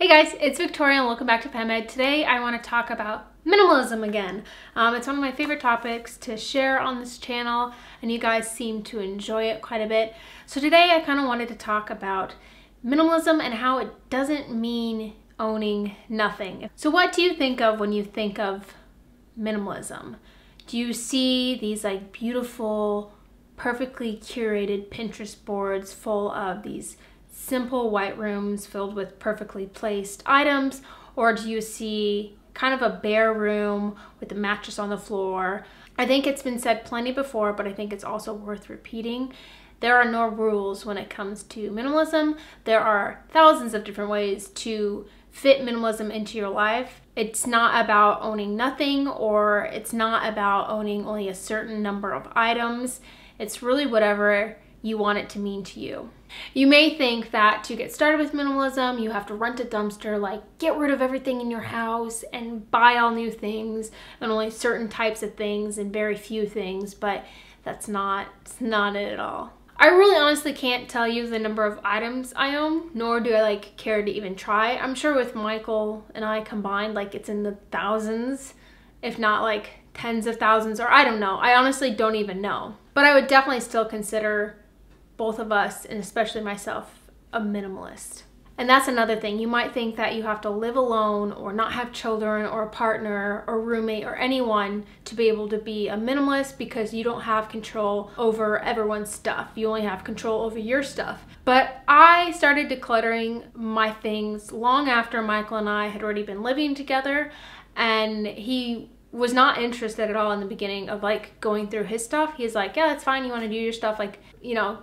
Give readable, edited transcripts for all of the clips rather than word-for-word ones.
Hey guys, it's Victoria and welcome back to FemmeHead. Today I want to talk about minimalism again. It's one of my favorite topics to share on this channel and you guys seem to enjoy it quite a bit. So today I kind of wanted to talk about minimalism and how it doesn't mean owning nothing. So what do you think of when you think of minimalism? Do you see these like beautiful, perfectly curated Pinterest boards full of these simple white rooms filled with perfectly placed items, or do you see kind of a bare room with a mattress on the floor? I think it's been said plenty before, but I think it's also worth repeating. There are no rules when it comes to minimalism. There are thousands of different ways to fit minimalism into your life. It's not about owning nothing, or it's not about owning only a certain number of items. It's really whatever you want it to mean to you. You may think that to get started with minimalism, you have to rent a dumpster, like get rid of everything in your house and buy all new things and only certain types of things and very few things, but it's not it at all. I really honestly can't tell you the number of items I own, nor do I care to even try. I'm sure with Michael and I combined, it's in the thousands, if not tens of thousands, or I don't know. I honestly don't even know. But I would definitely still consider both of us, and especially myself, a minimalist. And that's another thing. You might think that you have to live alone or not have children or a partner or roommate or anyone to be able to be a minimalist because you don't have control over everyone's stuff. You only have control over your stuff. But I started decluttering my things long after Michael and I had already been living together, and he was not interested at all in the beginning of going through his stuff. He's like, yeah, that's fine, you want to do your stuff,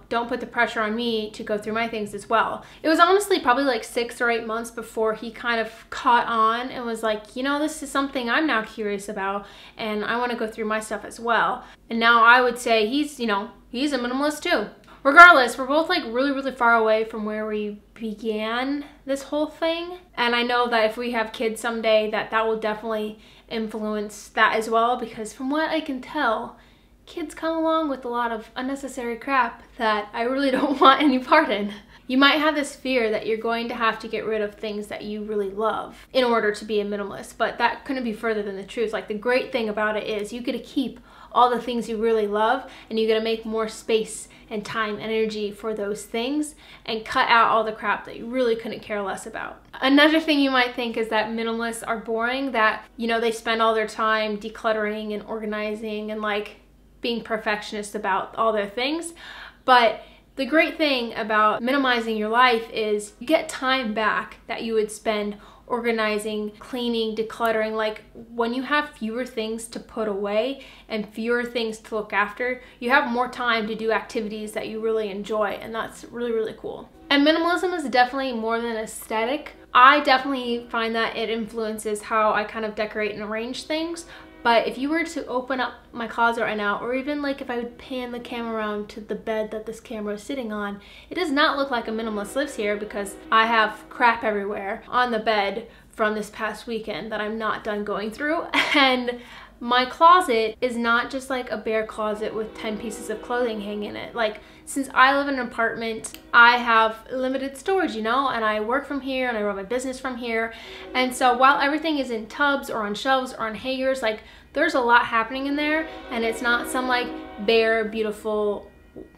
don't put the pressure on me to go through my things as well. It was honestly probably 6 or 8 months before he kind of caught on and was like, this is something I'm now curious about and I want to go through my stuff as well. And now I would say he's a minimalist too. Regardless, we're both really far away from where we began this whole thing. And I know that if we have kids someday, that will definitely influence that as well, because from what I can tell, kids come along with a lot of unnecessary crap that I really don't want any part in. You might have this fear that you're going to have to get rid of things that you really love in order to be a minimalist, but that couldn't be further than the truth. The great thing about it is you get to keep all the things you really love, and you get to make more space and time, energy for those things, and cut out all the crap that you really couldn't care less about. Another thing you might think is that minimalists are boring, that they spend all their time decluttering and organizing and being perfectionist about all their things. But the great thing about minimizing your life is you get time back that you would spend organizing, cleaning, decluttering. When you have fewer things to put away and fewer things to look after, you have more time to do activities that you really enjoy, and that's really cool. And minimalism is definitely more than aesthetic. I definitely find that it influences how I kind of decorate and arrange things. But if you were to open up my closet right now, or even if I would pan the camera around to the bed that this camera is sitting on, it does not look like a minimalist lives here, because I have crap everywhere on the bed from this past weekend that I'm not done going through. And my closet is not just a bare closet with 10 pieces of clothing hanging in it. Since I live in an apartment, I have limited storage, and I work from here and I run my business from here. And so while everything is in tubs or on shelves or on hangers, there's a lot happening in there, and it's not some bare, beautiful,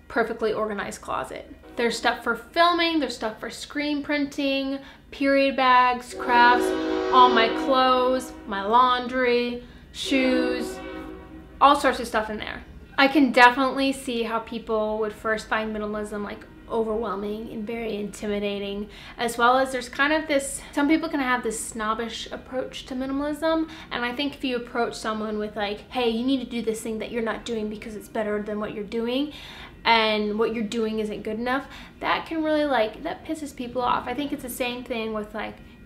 perfectly organized closet. There's stuff for filming, there's stuff for screen printing, period bags, crafts, all my clothes, my laundry, shoes, all sorts of stuff in there. I can definitely see how people would first find minimalism overwhelming and very intimidating, as well as there's kind of this, some people can have this snobbish approach to minimalism. And I think if you approach someone with hey, you need to do this thing that you're not doing because it's better than what you're doing, and what you're doing isn't good enough, that can really that pisses people off. I think it's the same thing with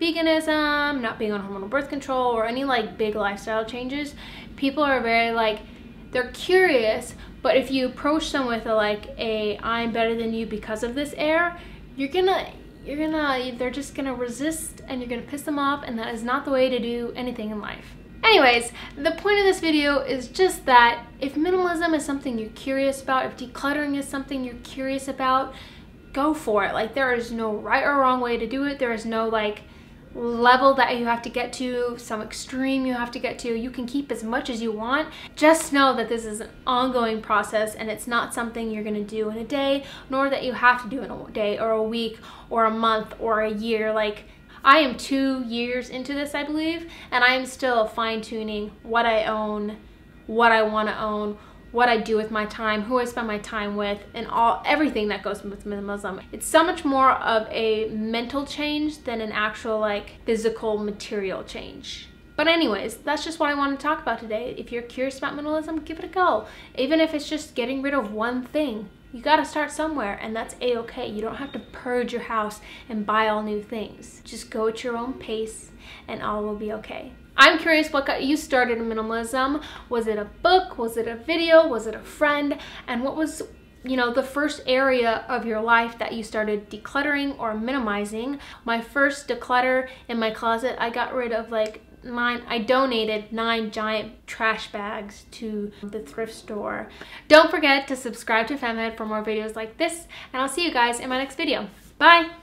veganism, not being on hormonal birth control, or any big lifestyle changes. People are very they're curious, but if you approach them with a I'm better than you because of this air, they're just gonna resist, and you're gonna piss them off, and that is not the way to do anything in life. Anyways, the point of this video is just that if minimalism is something you're curious about, if decluttering is something you're curious about, go for it. There is no right or wrong way to do it. There is no level that you have to get to, some extreme you have to get to. You can keep as much as you want. Just know that this is an ongoing process and it's not something you're gonna do in a day, nor that you have to do in a day or a week or a month or a year. Like, I am 2 years into this, I believe, and I am still fine-tuning what I own, what I want to own, what I do with my time, who I spend my time with, and everything that goes with minimalism. It's so much more of a mental change than an actual like physical material change. But anyways, that's just what I want to talk about today. If you're curious about minimalism, give it a go. Even if it's just getting rid of one thing. You gotta start somewhere, and that's a-okay. You don't have to purge your house and buy all new things. Just go at your own pace and all will be okay. I'm curious what got you started in minimalism. Was it a book? Was it a video? Was it a friend? And what was, you know, the first area of your life that you started decluttering or minimizing? My first declutter in my closet, I got rid of like I donated 9 giant trash bags to the thrift store. Don't forget to subscribe to FemmeHead for more videos like this, and I'll see you guys in my next video. Bye!